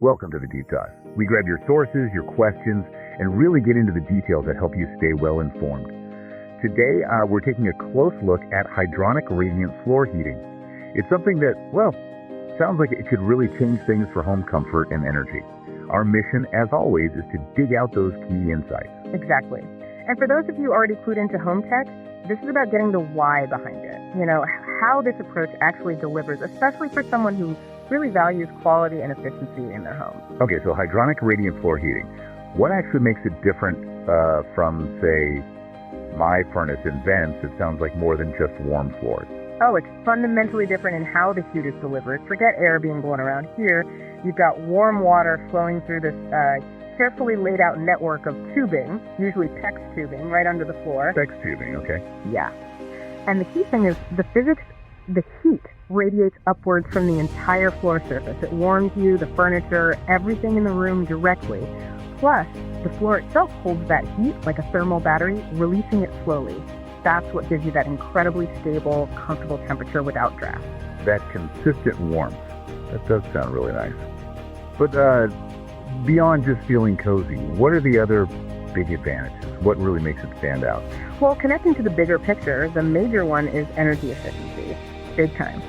Welcome to the Deep Dive. We grab your sources, your questions, and really get into the details that help you stay well informed. Today, we're taking a close look at hydronic radiant floor heating. It's something that, well, sounds like it could really change things for home comfort and energy. Our mission, as always, is to dig out those key insights. Exactly. And for those of you already clued into home tech, this is about getting the why behind it. You know, how this approach actually delivers, especially for someone who really values quality and efficiency in their home. Okay, so hydronic radiant floor heating. What actually makes it different from, say, my furnace and vents? It sounds like more than just warm floors. Oh, it's fundamentally different in how the heat is delivered. Forget air being blown around here. You've got warm water flowing through this carefully laid out network of tubing, usually PEX tubing, right under the floor. PEX tubing, okay. Yeah. And the key thing is the heat radiates upwards from the entire floor surface. It warms you, the furniture, everything in the room directly. Plus, the floor itself holds that heat like a thermal battery, releasing it slowly. That's what gives you that incredibly stable, comfortable temperature without draft. That consistent warmth. That does sound really nice. But beyond just feeling cozy, what are the other big advantages? What really makes it stand out? Well, connecting to the bigger picture, the major one is energy efficiency. Big time.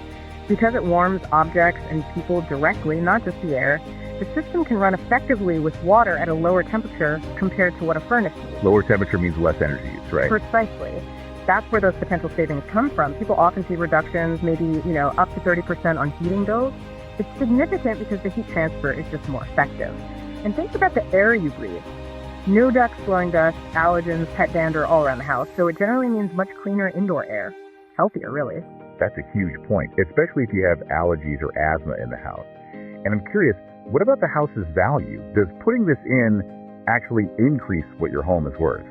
Because it warms objects and people directly, not just the air, the system can run effectively with water at a lower temperature compared to what a furnace needs. Lower temperature means less energy use, right? Precisely. That's where those potential savings come from. People often see reductions, maybe, up to 30% on heating bills. It's significant because the heat transfer is just more effective. And think about the air you breathe. No ducts blowing dust, allergens, pet dander all around the house, so it generally means much cleaner indoor air. Healthier, really. That's a huge point, especially if you have allergies or asthma in the house. And I'm curious, what about the house's value? Does putting this in actually increase what your home is worth?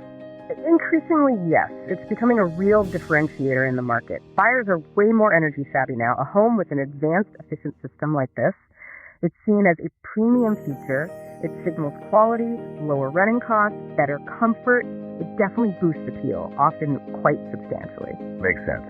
Increasingly, yes. It's becoming a real differentiator in the market. Buyers are way more energy savvy now. A home with an advanced, efficient system like this, it's seen as a premium feature. It signals quality, lower running costs, better comfort. It definitely boosts appeal, often quite substantially. Makes sense.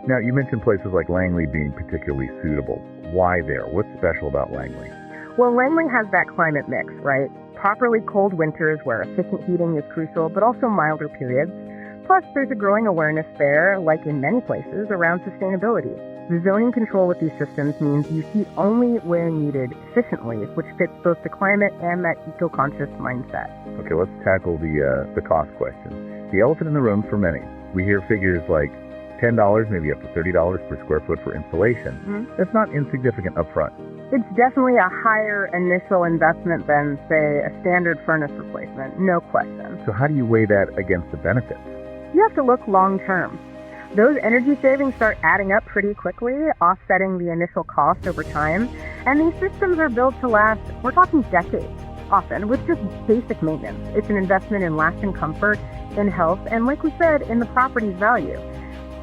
Now, you mentioned places like Langley being particularly suitable. Why there? What's special about Langley? Well, Langley has that climate mix, right? Properly cold winters where efficient heating is crucial, but also milder periods. Plus, there's a growing awareness there, like in many places, around sustainability. The zoning control with these systems means you heat only where needed efficiently, which fits both the climate and that eco-conscious mindset. Okay, let's tackle the cost question. The elephant in the room for many. We hear figures like $10, maybe up to $30 per square foot for installation. Mm-hmm. That's not insignificant up front. It's definitely a higher initial investment than, say, a standard furnace replacement, no question. So how do you weigh that against the benefits? You have to look long term. Those energy savings start adding up pretty quickly, offsetting the initial cost over time. And these systems are built to last, we're talking decades, often, with just basic maintenance. It's an investment in lasting comfort, in health, and like we said, in the property's value.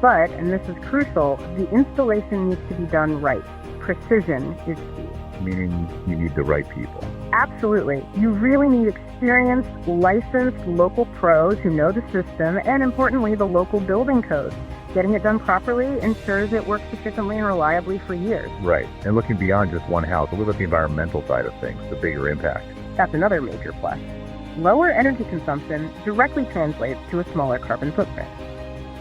But, and this is crucial, the installation needs to be done right. Precision is key. Meaning you need the right people. Absolutely. You really need experienced, licensed local pros who know the system and, importantly, the local building codes. Getting it done properly ensures it works efficiently and reliably for years. Right. And looking beyond just one house, a little bit the environmental side of things, the bigger impact. That's another major plus. Lower energy consumption directly translates to a smaller carbon footprint.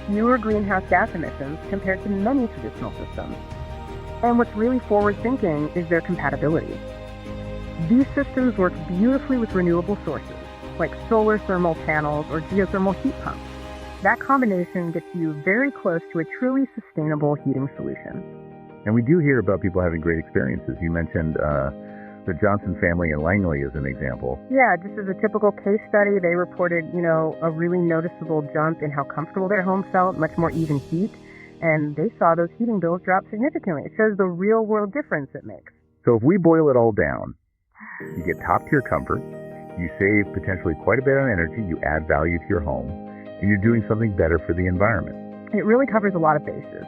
Fewer greenhouse gas emissions compared to many traditional systems. And what's really forward-thinking is their compatibility. These systems work beautifully with renewable sources, like solar thermal panels or geothermal heat pumps. That combination gets you very close to a truly sustainable heating solution. And we do hear about people having great experiences. You mentioned the Johnson family in Langley as an example. Yeah, just as a typical case study, they reported, a really noticeable jump in how comfortable their home felt, much more even heat. And they saw those heating bills drop significantly. It shows the real-world difference it makes. So if we boil it all down, you get top-tier comfort, you save potentially quite a bit on energy, you add value to your home, and you're doing something better for the environment. It really covers a lot of bases.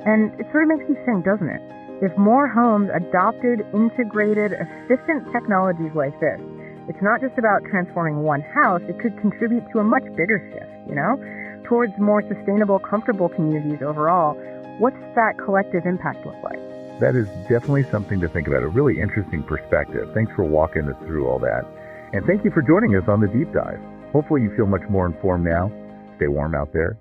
And it sort of makes you think, doesn't it? If more homes adopted, integrated, efficient technologies like this, it's not just about transforming one house, it could contribute to a much bigger shift, towards more sustainable, comfortable communities overall. What's that collective impact look like? That is definitely something to think about. A really interesting perspective. Thanks for walking us through all that. And thank you for joining us on the deep dive. Hopefully you feel much more informed now. Stay warm out there.